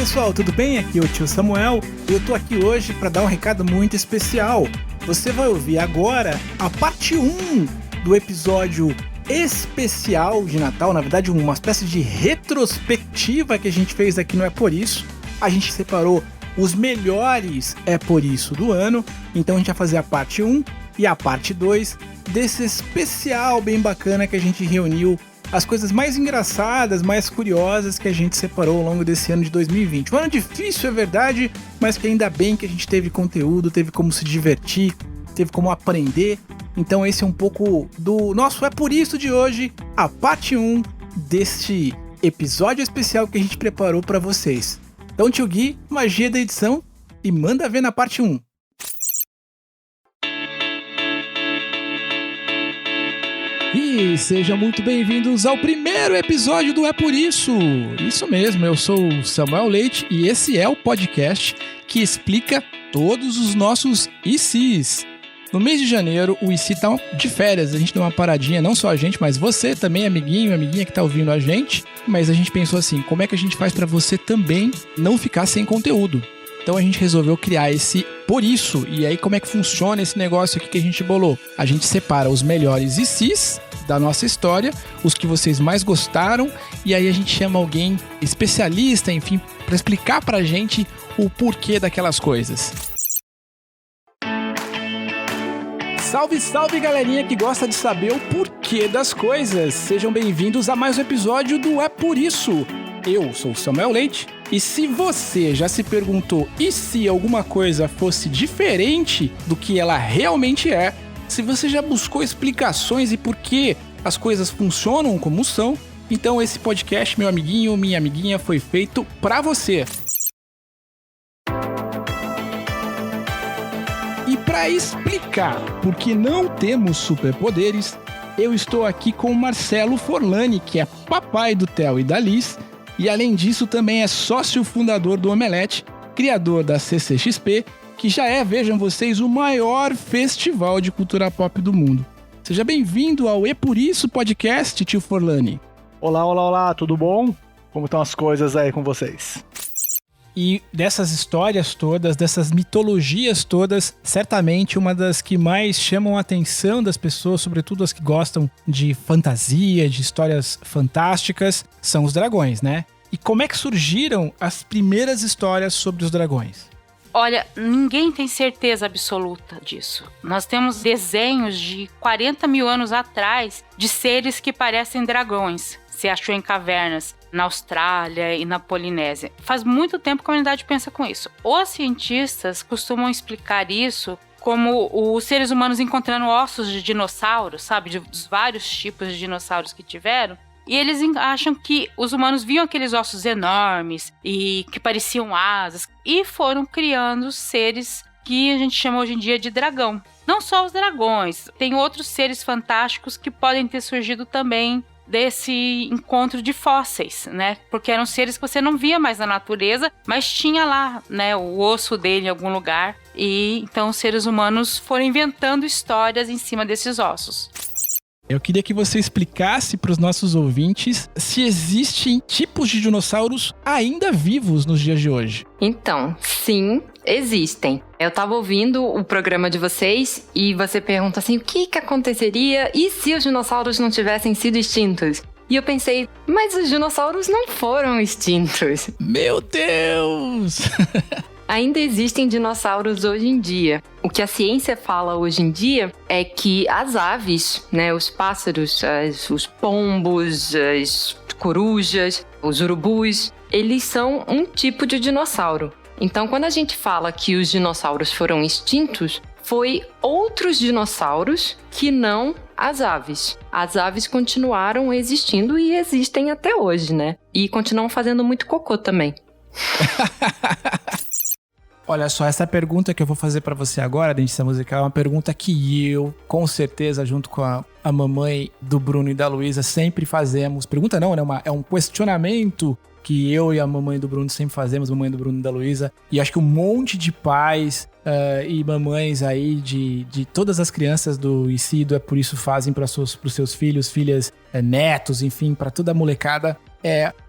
pessoal, tudo bem? Aqui é o tio Samuel e eu tô aqui hoje para dar um recado muito especial. Você vai ouvir agora a parte 1 do episódio especial de Natal, na verdade uma espécie de retrospectiva que a gente fez aqui no É Por Isso. A gente separou os melhores É Por Isso do ano, então a gente vai fazer a parte 1 e a parte 2 desse especial bem bacana que a gente reuniu as coisas mais engraçadas, mais curiosas que a gente separou ao longo desse ano de 2020. Um ano difícil, é verdade, mas que ainda bem que a gente teve conteúdo, teve como se divertir, teve como aprender. Então esse é um pouco do nosso É Por Isso de hoje, a parte 1 deste episódio especial que a gente preparou para vocês. Então, tio Gui, magia da edição e manda ver na parte 1. E sejam muito bem-vindos ao primeiro episódio do É Por Isso. Isso mesmo, eu sou o Samuel Leite e esse é o podcast que explica todos os nossos ICs. No mês de janeiro, o IC tá de férias, a gente deu uma paradinha, não só a gente, mas você também, amiguinho, amiguinha que tá ouvindo a gente. Mas a gente pensou assim, como é que a gente faz pra você também não ficar sem conteúdo? Então a gente resolveu criar esse Por Isso. E aí como é que funciona esse negócio aqui que a gente bolou? A gente separa os melhores ICs da nossa história, os que vocês mais gostaram, e aí a gente chama alguém especialista, enfim, para explicar pra gente o porquê daquelas coisas. Salve, salve, galerinha que gosta de saber o porquê das coisas. Sejam bem-vindos a mais um episódio do É Por Isso. Eu sou o Samuel Leite, e se você já se perguntou e se alguma coisa fosse diferente do que ela realmente é, se você já buscou explicações e por que as coisas funcionam como são, então esse podcast, meu amiguinho, minha amiguinha, foi feito pra você. E para explicar por que não temos superpoderes, eu estou aqui com o Marcelo Forlani, que é papai do Theo e da Liz, e além disso também é sócio fundador do Omelete, criador da CCXP, que já é, vejam vocês, o maior festival de cultura pop do mundo. Seja bem-vindo ao É Por Isso podcast, tio Forlani. Olá, tudo bom? Como estão as coisas aí com vocês? E dessas histórias todas, dessas mitologias todas, certamente uma das que mais chamam a atenção das pessoas, sobretudo as que gostam de fantasia, de histórias fantásticas, são os dragões, né? E como é que surgiram as primeiras histórias sobre os dragões? Olha, ninguém tem certeza absoluta disso. Nós temos desenhos de 40 mil anos atrás de seres que parecem dragões. Se achou em cavernas na Austrália e na Polinésia. Faz muito tempo que a humanidade pensa com isso. Os cientistas costumam explicar isso como os seres humanos encontrando ossos de dinossauros, sabe? Dos vários tipos de dinossauros que tiveram. E eles acham que os humanos viam aqueles ossos enormes e que pareciam asas e foram criando seres que a gente chama hoje em dia de dragão. Não só os dragões, tem outros seres fantásticos que podem ter surgido também desse encontro de fósseis, né? Porque eram seres que você não via mais na natureza, mas tinha lá, né, o osso dele em algum lugar. E então os seres humanos foram inventando histórias em cima desses ossos. Eu queria que você explicasse para os nossos ouvintes se existem tipos de dinossauros ainda vivos nos dias de hoje. Então, sim, existem. Eu tava ouvindo o programa de vocês e você pergunta assim, o que aconteceria e se os dinossauros não tivessem sido extintos? E eu pensei, mas os dinossauros não foram extintos. Meu Deus! Ainda existem dinossauros hoje em dia. O que a ciência fala hoje em dia é que as aves, né, os pássaros, os pombos, as corujas, os urubus, eles são um tipo de dinossauro. Então, quando a gente fala que os dinossauros foram extintos, foi outros dinossauros que não as aves. As aves continuaram existindo e existem até hoje, né? E continuam fazendo muito cocô também. Olha só, essa pergunta que eu vou fazer pra você agora, Dentista Musical, é uma pergunta que eu, com certeza, junto com a mamãe do Bruno e da Luísa, sempre fazemos. Pergunta não, né? É um questionamento que eu e a mamãe do Bruno sempre fazemos, a mamãe do Bruno e da Luísa. E acho que um monte de pais e mamães aí de todas as crianças do ICIDO é por isso fazem para os seus filhos, filhas, netos, enfim, para toda a molecada.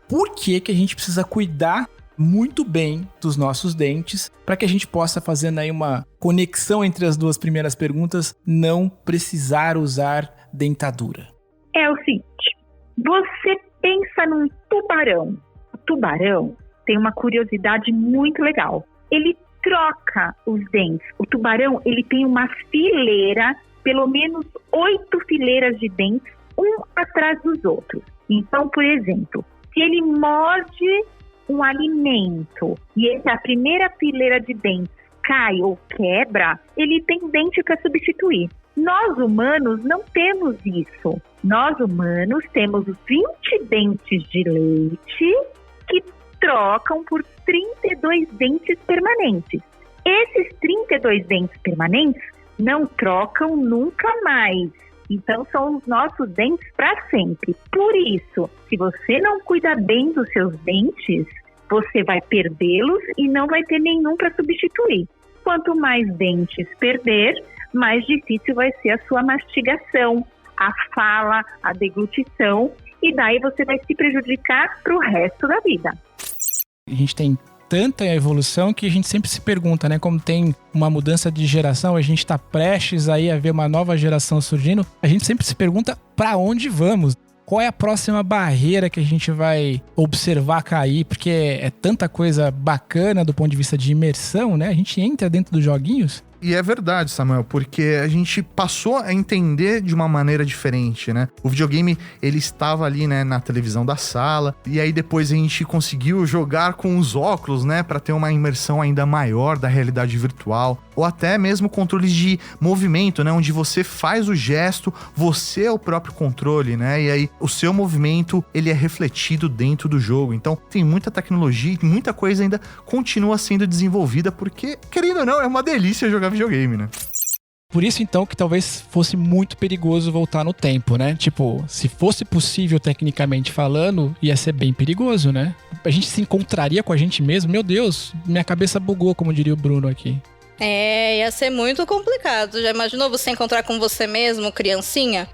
Por que a gente precisa cuidar muito bem dos nossos dentes, para que a gente possa fazer aí uma conexão entre as duas primeiras perguntas, não precisar usar dentadura. É o seguinte, você pensa num tubarão. O tubarão tem uma curiosidade muito legal. Ele troca os dentes. O tubarão, ele tem uma fileira, pelo menos 8 fileiras de dentes, um atrás dos outros. Então, por exemplo, se ele morde um alimento e a primeira fileira de dentes cai ou quebra, ele tem dente para substituir. Nós humanos não temos isso. Nós humanos temos 20 dentes de leite que trocam por 32 dentes permanentes. Esses 32 dentes permanentes não trocam nunca mais. Então, são os nossos dentes para sempre. Por isso, se você não cuida bem dos seus dentes, você vai perdê-los e não vai ter nenhum para substituir. Quanto mais dentes perder, mais difícil vai ser a sua mastigação, a fala, a deglutição, e daí você vai se prejudicar para o resto da vida. A gente tem tanta evolução que a gente sempre se pergunta, né? Como tem uma mudança de geração, a gente tá prestes aí a ver uma nova geração surgindo, a gente sempre se pergunta para onde vamos? Qual é a próxima barreira que a gente vai observar cair? Porque é tanta coisa bacana do ponto de vista de imersão, né? A gente entra dentro dos joguinhos. E é verdade, Samuel, porque a gente passou a entender de uma maneira diferente, né? O videogame, ele estava ali, né, na televisão da sala, e aí depois a gente conseguiu jogar com os óculos, né, para ter uma imersão ainda maior da realidade virtual, ou até mesmo controles de movimento, né, onde você faz o gesto, você é o próprio controle, né, e aí o seu movimento, ele é refletido dentro do jogo. Então, tem muita tecnologia e muita coisa ainda continua sendo desenvolvida, porque, querendo ou não, é uma delícia jogar videogame, né? Por isso, então, que talvez fosse muito perigoso voltar no tempo, né? Tipo, se fosse possível, tecnicamente falando, ia ser bem perigoso, né? A gente se encontraria com a gente mesmo. Meu Deus, minha cabeça bugou, como diria o Bruno aqui. Ia ser muito complicado. Já imaginou você encontrar com você mesmo, criancinha?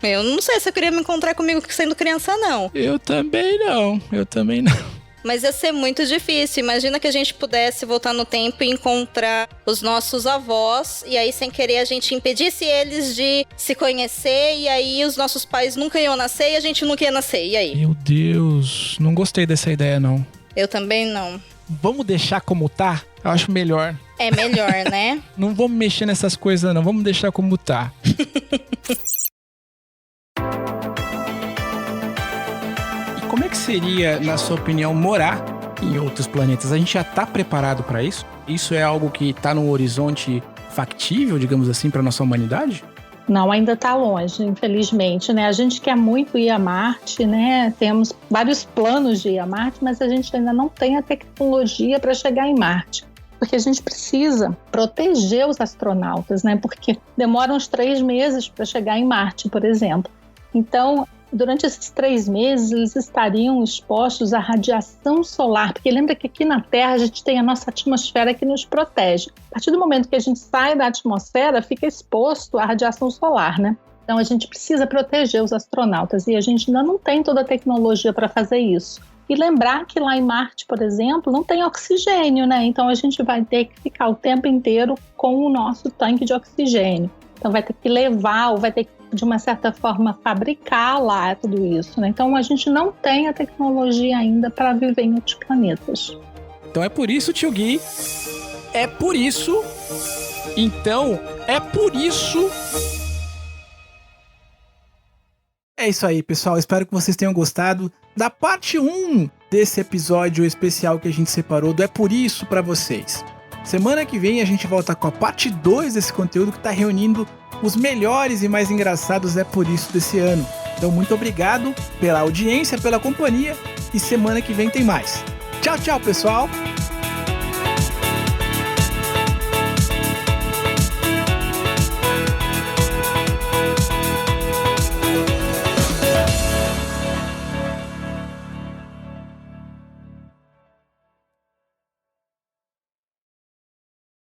Eu não sei se eu queria me encontrar comigo sendo criança, não. Eu também não. Mas ia ser muito difícil. Imagina que a gente pudesse voltar no tempo e encontrar os nossos avós, e aí, sem querer, a gente impedisse eles de se conhecer, e aí os nossos pais nunca iam nascer e a gente nunca ia nascer. E aí? Meu Deus, não gostei dessa ideia, não. Eu também não. Vamos deixar como tá? Eu acho melhor. É melhor, né? Não vamos mexer nessas coisas, não. Vamos deixar como tá. Como é que seria, na sua opinião, morar em outros planetas? A gente já está preparado para isso? Isso é algo que está no horizonte factível, digamos assim, para nossa humanidade? Não, ainda está longe, infelizmente, né? A gente quer muito ir a Marte, né? Temos vários planos de ir a Marte, mas a gente ainda não tem a tecnologia para chegar em Marte. Porque a gente precisa proteger os astronautas, né? Porque demora uns 3 meses para chegar em Marte, por exemplo. Então, durante esses 3 meses, eles estariam expostos à radiação solar, porque lembra que aqui na Terra a gente tem a nossa atmosfera que nos protege. A partir do momento que a gente sai da atmosfera, fica exposto à radiação solar, né? Então a gente precisa proteger os astronautas e a gente ainda não tem toda a tecnologia para fazer isso. E lembrar que lá em Marte, por exemplo, não tem oxigênio, né? Então a gente vai ter que ficar o tempo inteiro com o nosso tanque de oxigênio. Então vai ter que levar, ou vai ter que, de uma certa forma, fabricar lá tudo isso, né? Então a gente não tem a tecnologia ainda para viver em outros planetas. Então é por isso, tio Gui. É por isso. Então é por isso. É isso aí, pessoal. Espero que vocês tenham gostado da parte 1 desse episódio especial que a gente separou do É Por Isso pra vocês. Semana que vem a gente volta com a parte 2 desse conteúdo que tá reunindo os melhores e mais engraçados É Por Isso desse ano. Então, muito obrigado pela audiência, pela companhia, e semana que vem tem mais. Tchau, tchau, pessoal!